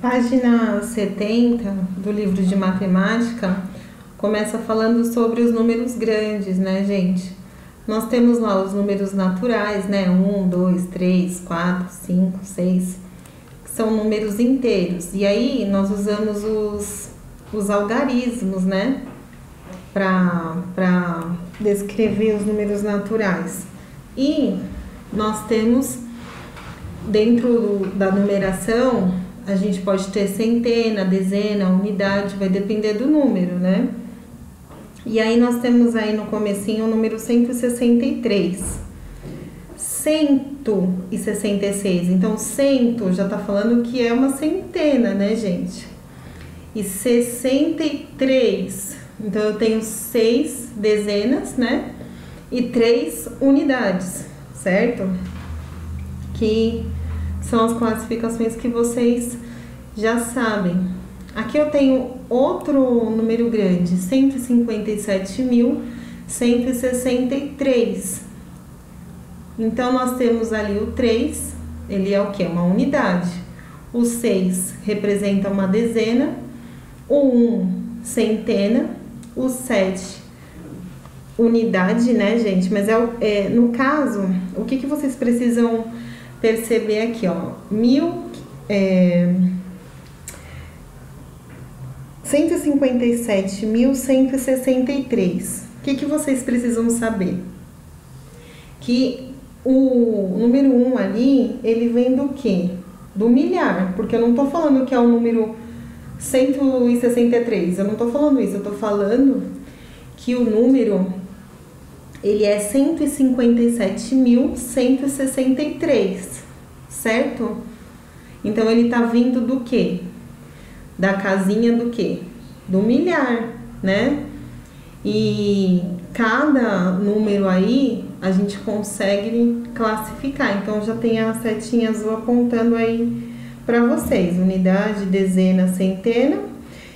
Página 70 do livro de matemática começa falando sobre os números grandes, né, gente? Nós temos lá os números naturais, né? 1, 2, 3, 4, 5, 6, que são números inteiros. E aí nós usamos os algarismos, né? Para descrever os números naturais. E nós temos, dentro da numeração, a gente pode ter centena, dezena, unidade, vai depender do número, né? E aí nós temos aí no comecinho o número 163. 166. Então, cento já tá falando que é uma centena, né, gente? E 63. Então, eu tenho 6 dezenas, né? E 3 unidades, certo? Que são as classificações que vocês já sabem. Aqui eu tenho outro número grande, 157.163. Então, nós temos ali o 3, ele é o que? Uma unidade. O 6 representa uma dezena. O 1, centena. O 7, unidade, né, gente? Mas no caso, o que vocês precisam perceber aqui, ó? 157.163. O que vocês precisam saber? Que o número 1 ali, ele vem do quê? Do milhar, porque eu não tô falando que é o número 163, eu não tô falando isso, eu tô falando que o número, ele é 157.163, certo? Então, ele tá vindo do quê? Da casinha do quê? Do milhar, né? E cada número aí, a gente consegue classificar. Então, já tem a setinha azul apontando aí para vocês. Unidade, dezena, centena.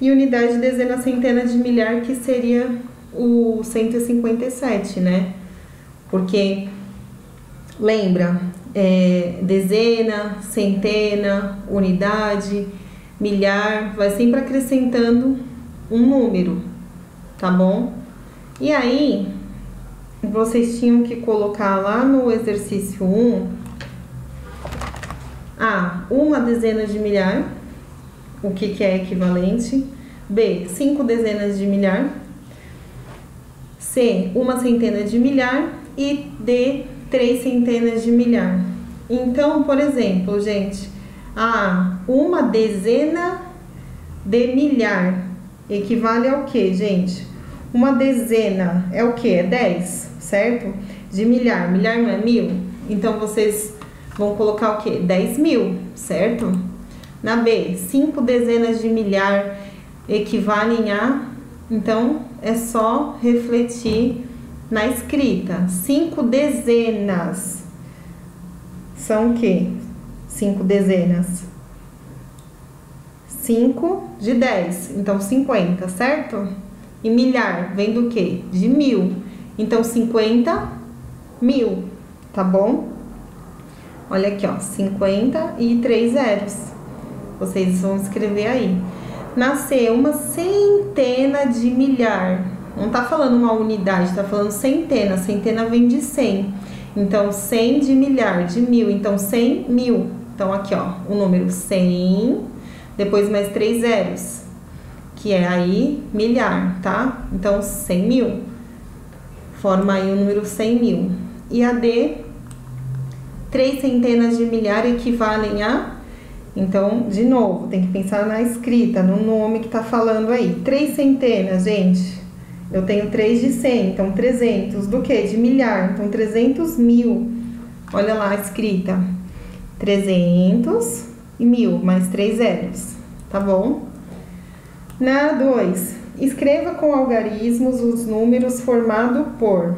E unidade, dezena, centena de milhar, que seria o 157, né? Porque, lembra, dezena, centena, unidade, milhar, vai sempre acrescentando um número, tá bom? E aí, vocês tinham que colocar lá no exercício 1, A, uma dezena de milhar, o que é equivalente. B, 5 dezenas de milhar. C, uma centena de milhar. E D, 3 centenas de milhar. Então, por exemplo, gente, uma dezena de milhar equivale ao que, gente? Uma dezena é o que? É 10, certo? De milhar. Milhar não é 1000? Então, vocês vão colocar o que? 10.000, certo? Na B, 5 dezenas de milhar equivalem a... Então, é só refletir na escrita. 5 dezenas são o quê? 5 dezenas. 5 de 10, então 50, certo? E milhar vem do quê? De 1000. Então, 50.000, tá bom? Olha aqui, ó, 50 e 3 zeros. Vocês vão escrever aí. Nascer uma centena de milhar. Não tá falando uma unidade, tá falando centena. Centena vem de 100. Então, 100 de milhar, de 1000. Então, 100.000. Então, aqui, ó, o número 100, depois mais 3 zeros, que é aí milhar, tá? Então, 100.000. Forma aí o número 100.000. E a D, 3 centenas de milhar equivalem a... Então, de novo, tem que pensar na escrita, no nome que tá falando aí. 3 centenas, gente. Eu tenho 3 de 100, então 300 do que? De milhar, então 300.000. Olha lá a escrita. 300 e 1000, mais 3 zeros, tá bom? Na 2, escreva com algarismos os números formados por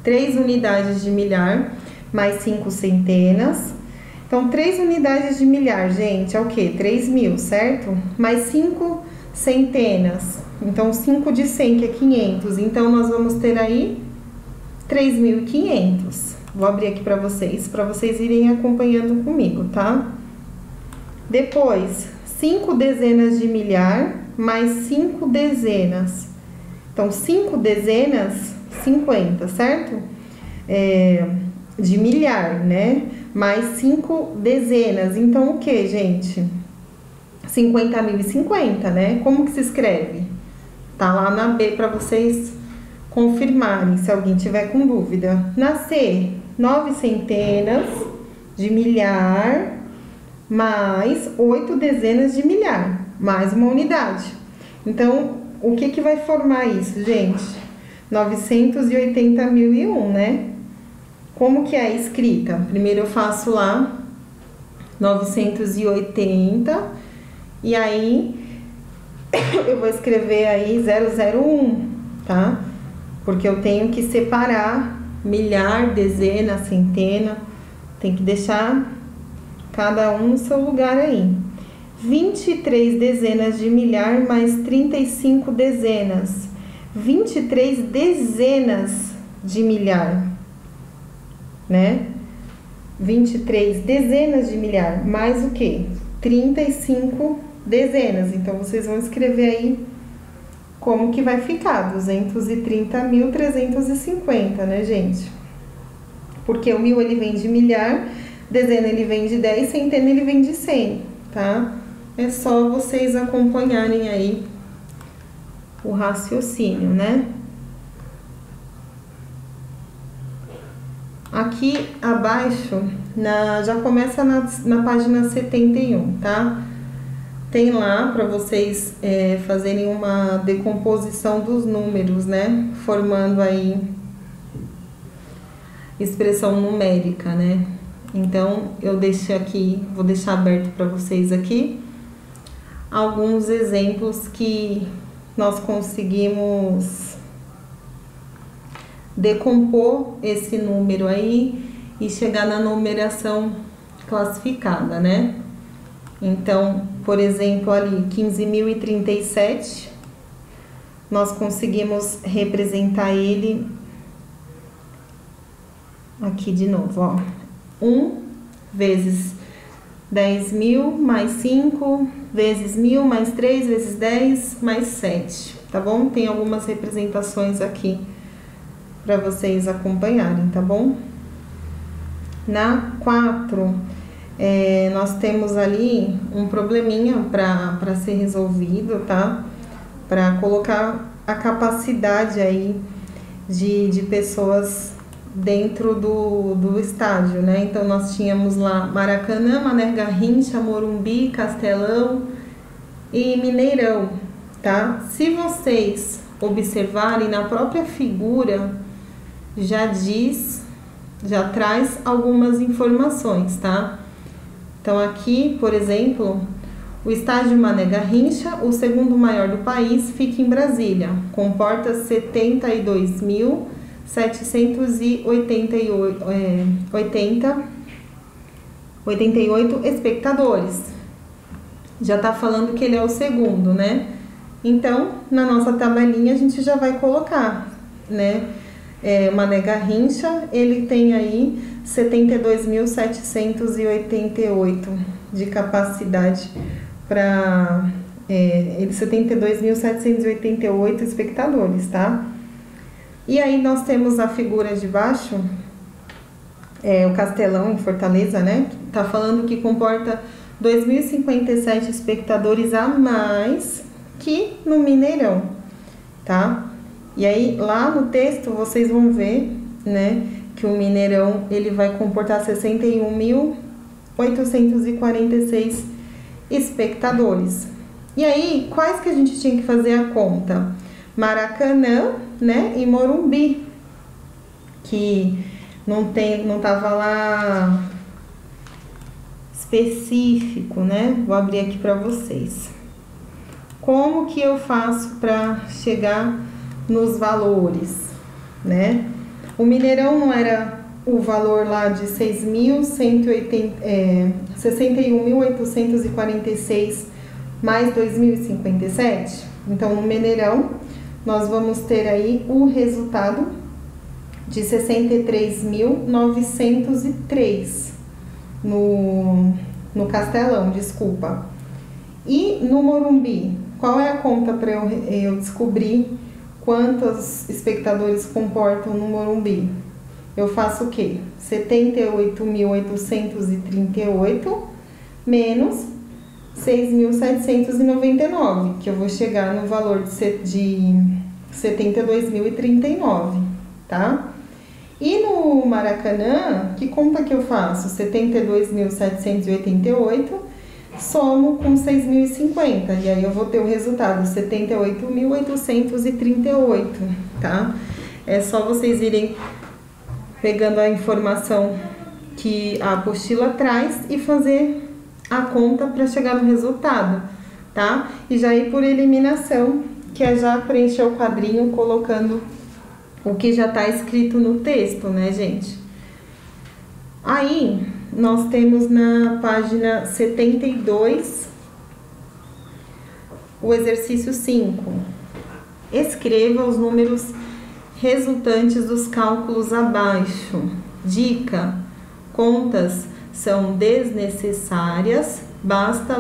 3 unidades de milhar, mais 5 centenas. Então, 3 unidades de milhar, gente, é o quê? 3.000, certo? Mais 5 centenas. Então, 5 de 100, que é 500. Então, nós vamos ter aí 3.500. Vou abrir aqui para vocês irem acompanhando comigo, tá? Depois, 5 dezenas de milhar mais 5 dezenas. Então, 5 dezenas, 50, certo? De milhar, né? Mais 5 dezenas. Então, o que, gente? 50.050, né? Como que se escreve? Tá lá na B para vocês confirmarem, se alguém tiver com dúvida. Na C, 9 centenas de milhar mais 8 dezenas de milhar, mais uma unidade. Então, o que que vai formar isso, gente? 980.001, né? Como que é a escrita? Primeiro eu faço lá 980 e aí eu vou escrever aí 001, tá? Porque eu tenho que separar milhar, dezena, centena, tem que deixar cada um no seu lugar aí. 23 dezenas de milhar mais 35 dezenas. 23 dezenas de milhar, né? 23 dezenas de milhar mais o quê? 35 dezenas. Então, vocês vão escrever aí como que vai ficar, 230.350, né, gente? Porque o mil ele vem de milhar, dezena ele vem de 10, centena ele vem de 100, tá? É só vocês acompanharem aí o raciocínio, né? Aqui abaixo, já começa na página 71, tá? Tem lá para vocês fazerem uma decomposição dos números, né? Formando aí expressão numérica, né? Então, eu deixei aqui, vou deixar aberto para vocês aqui alguns exemplos que nós conseguimos decompor esse número aí e chegar na numeração classificada, né? Então, por exemplo, ali 15.037, nós conseguimos representar ele aqui de novo, ó. 1 vezes 10.000 mais 5 vezes 1.000 mais 3 vezes 10 mais 7, tá bom? Tem algumas representações aqui para vocês acompanharem, tá bom? Na 4, nós temos ali um probleminha para ser resolvido, tá? Para colocar a capacidade aí de pessoas dentro do estádio, né? Então, nós tínhamos lá Maracanã, Mané Garrincha, Morumbi, Castelão e Mineirão, tá? Se vocês observarem na própria figura, já traz algumas informações, tá? Então, aqui, por exemplo, o estádio Mané Garrincha, o segundo maior do país, fica em Brasília, comporta 72.788 espectadores. Já tá falando que ele é o segundo, né? Então, na nossa tabelinha a gente já vai colocar, né? Mané Garrincha, ele tem aí 72.788 de capacidade para 72.788 espectadores, tá? E aí nós temos a figura de baixo, o Castelão em Fortaleza, né? Tá falando que comporta 2.057 espectadores a mais que no Mineirão, tá? E aí lá no texto vocês vão ver, né, que o Mineirão ele vai comportar 61.846 espectadores. E aí, quais que a gente tinha que fazer a conta? Maracanã, né, e Morumbi, que não tava lá específico, né? Vou abrir aqui para vocês. Como que eu faço para chegar nos valores, né? O Mineirão não era o valor lá de 61.846 mais 2.057? Então, no Mineirão, nós vamos ter aí o resultado de 63.903 no no Castelão, desculpa. E no Morumbi, qual é a conta para eu descobrir quantos espectadores comportam no Morumbi? Eu faço o quê? 78.838 menos 6.799, que eu vou chegar no valor de 72.039, tá? E no Maracanã, que conta que eu faço? 72.788, somo com 6.050, e aí eu vou ter o resultado 78.838, tá? É só vocês irem pegando a informação que a apostila traz e fazer a conta para chegar no resultado, tá? E já ir por eliminação, que é já preencher o quadrinho colocando o que já tá escrito no texto, né, gente? Aí, nós temos na página 72 o exercício 5. Escreva os números resultantes dos cálculos abaixo. Dica: contas são desnecessárias, basta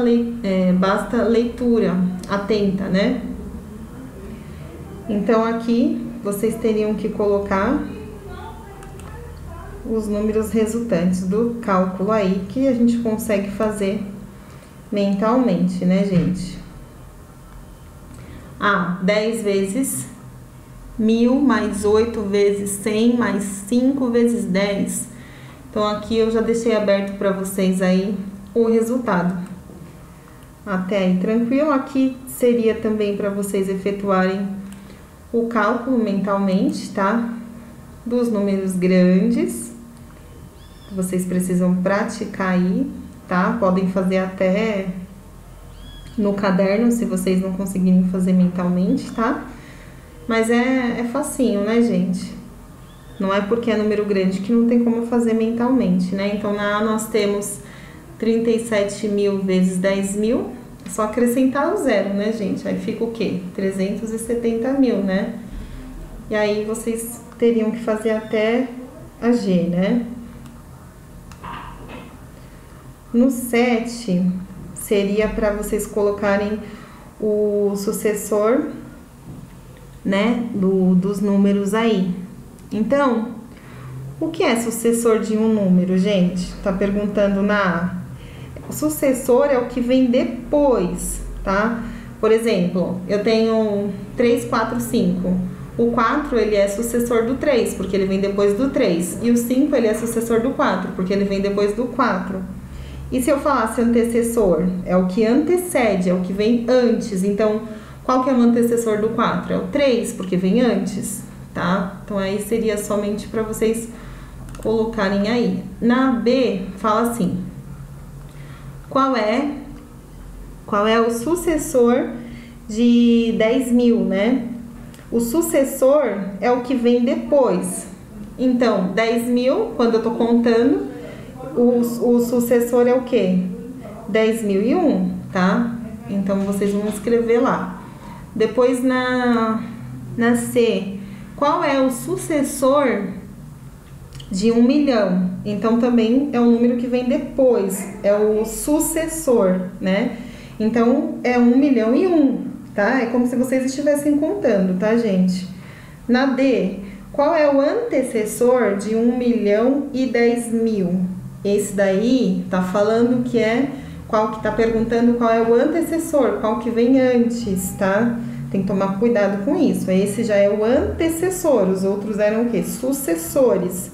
leitura atenta, né? Então aqui vocês teriam que colocar os números resultantes do cálculo aí, que a gente consegue fazer mentalmente, né, gente? 10 vezes 1.000 mais 8 vezes 100 mais 5 vezes 10. Então aqui eu já deixei aberto para vocês aí o resultado. Até aí tranquilo. Aqui seria também para vocês efetuarem o cálculo mentalmente, tá? Dos números grandes. Vocês precisam praticar aí, tá? Podem fazer até no caderno, se vocês não conseguirem fazer mentalmente, tá? Mas é facinho, né, gente? Não é porque é número grande que não tem como fazer mentalmente, né? Então, na A nós temos 37.000 vezes 10.000. É só acrescentar o zero, né, gente? Aí fica o quê? 370.000, né? E aí, vocês teriam que fazer até a G, né? No 7, seria para vocês colocarem o sucessor, né, dos números aí. Então, o que é sucessor de um número, gente? Tá perguntando na A. O sucessor é o que vem depois, tá? Por exemplo, eu tenho 3, 4, 5. O 4, ele é sucessor do 3, porque ele vem depois do 3. E o 5, ele é sucessor do 4, porque ele vem depois do 4. E se eu falasse antecessor? É o que antecede, é o que vem antes. Então, qual que é o antecessor do 4? É o 3, porque vem antes, tá? Então, aí seria somente para vocês colocarem aí. Na B, fala assim: qual é o sucessor de 10.000, né? O sucessor é o que vem depois. Então, 10.000, quando eu tô contando, o sucessor é o quê? 10.001, tá? Então, vocês vão escrever lá. Depois, na C, qual é o sucessor de 1 milhão? Então, também é um número que vem depois, é o sucessor, né? Então, é 1.001.001, tá? É como se vocês estivessem contando, tá, gente? Na D, qual é o antecessor de 1.010.000? Esse daí tá falando que é tá perguntando qual é o antecessor, qual que vem antes, tá? Tem que tomar cuidado com isso. Esse já é o antecessor, os outros eram o quê? Sucessores.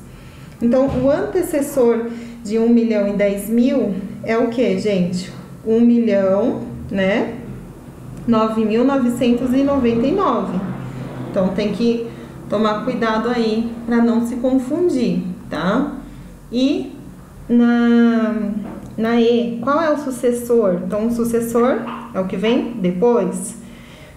Então, o antecessor de 1.010.000 é o quê, gente? 1 milhão, né? 9.999. Então, tem que tomar cuidado aí para não se confundir, tá? E na E, qual é o sucessor? Então, o sucessor é o que vem depois.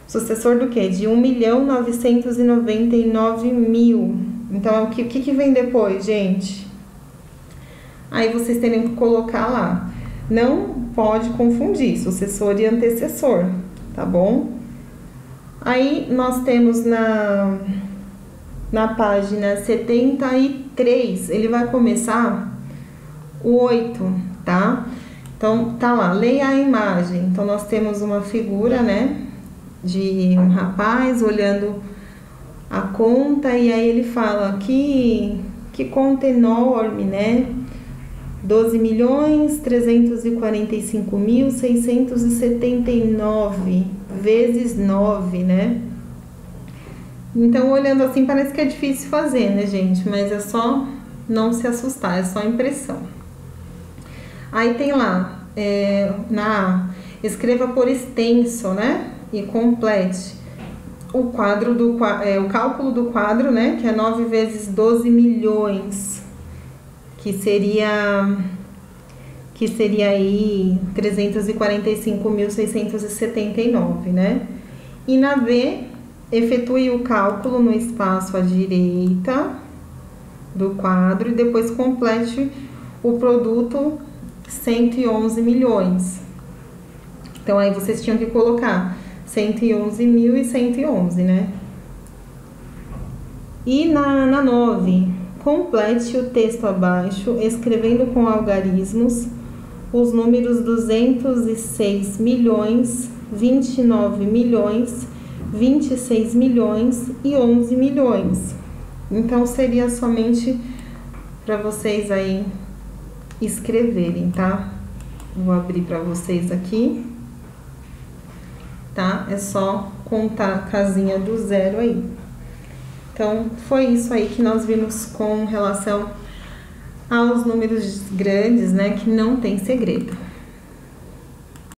Sucessor do quê? De 1.999.000. Então, o que vem depois, gente? Aí, vocês teriam que colocar lá. Não pode confundir sucessor e antecessor, tá bom? Aí, nós temos na página 73, ele vai começar o 8, tá? Então, tá lá, leia a imagem. Então, nós temos uma figura, né, de um rapaz olhando a conta, e aí ele fala que conta enorme, né? 12.345.679 vezes 9, né? Então, olhando assim, parece que é difícil fazer, né, gente? Mas é só não se assustar, é só impressão. Aí tem lá, escreva por extenso, né? E complete o quadro o cálculo do quadro, né? Que é 9 vezes 12 milhões, que seria aí 345.679, né? E na B, efetue o cálculo no espaço à direita do quadro e depois complete o produto 111 milhões. Então, aí vocês tinham que colocar 111.111, né? E na 9, complete o texto abaixo, escrevendo com algarismos os números 206 milhões, 29 milhões, 26 milhões e 11 milhões. Então, seria somente para vocês aí escreverem, tá? Vou abrir para vocês aqui, tá? É só contar a casinha do zero aí. Então, foi isso aí que nós vimos com relação aos números grandes, né? Que não tem segredo.